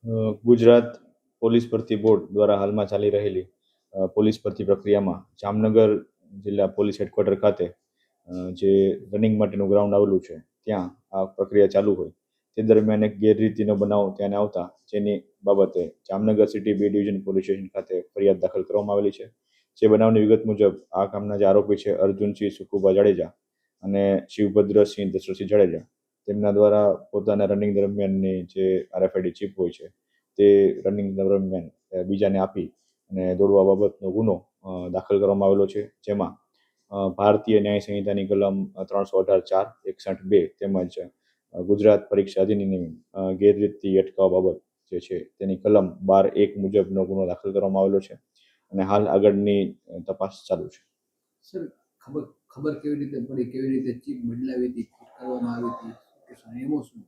Gujarat police ભરતી board દ્વારા હાલમાં ચાલી રહેલી પોલીસ ભરતી પ્રક્રિયામાં જામનગર જિલ્લા પોલીસ હેડક્વાર્ટર ખાતે જે રનિંગ માટેનું ગ્રાઉન્ડ આવેલું છે ત્યાં આ પ્રક્રિયા ચાલુ હોય તે દરમિયાન એક ગેરરીતિનો બનાવ ત્યાં આવતા જેની બાબતે Jamnagar city B division police station ખાતે ફરિયાદ દાખલ કરવામાં આવેલી છે. જે બનાવની વિગત મુજબ આ કામના જે આરોપી છે અર્જુનસિંહ સુખુભા જાડેજા અને શિવભદ્રસિંહ દશરથસિંહ જાડેજા તેમના દ્વારા પોતાના રનિંગ દરમિયાનની જે RFID ચિપ હોય છે તે રનિંગ દરમિયાન બીજાને આપી અને દોડવા બાબતનો ગુનો દાખલ કરવામાં આવેલો છે. જેમાં ભારતીય ન્યાય સંહિતાની કલમ 318(4) 61(2) તેમજ ગુજરાત પરીક્ષા અધિનિયમ ગેરરીતિ અટકાવવા બાબત જે છે તેની કલમ 12(1) મુજબનો ગુનો દાખલ કરવામાં આવેલો છે અને હાલ આગળની તપાસ ચાલુ છે. સર, ખબર કેવી રીતે પડી, કેવી રીતે ચીપ બદલાવી હતી, કરવામાં આવી હતી, એમાં શું?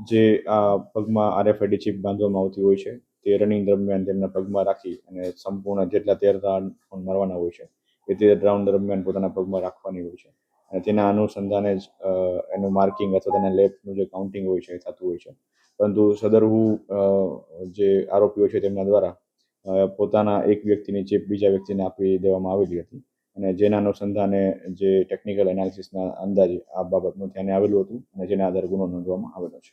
જે આ પગમાં RFID ચિપ બાંધવામાં આવતી હોય છે તે રનિંગ દરમિયાન તેમના પગમાં રાખી અને સંપૂર્ણ જેટલા 13 રાઉન્ડ મારવાના હોય છે એ 13 રાઉન્ડ દરમિયાન પોતાના પગમાં રાખવાની હોય છે અને તેના અનુસંધાને જ એનું માર્કિંગ અથવા તેના લેફ્ટનું જે કાઉન્ટિંગ હોય છે એ થતું હોય છે. પરંતુ સદરવું જે આરોપીઓ છે તેમના દ્વારા પોતાના એક વ્યક્તિની ચિપ બીજા વ્યક્તિને આપી દેવામાં આવેલી હતી અને જેના અનુસંધાને જે ટેકનિકલ એનાલિસિસના અંદાજે આ બાબતનું ધ્યાને આવેલું હતું અને જેના આધારે ગુનો નોંધવામાં આવેલો છે.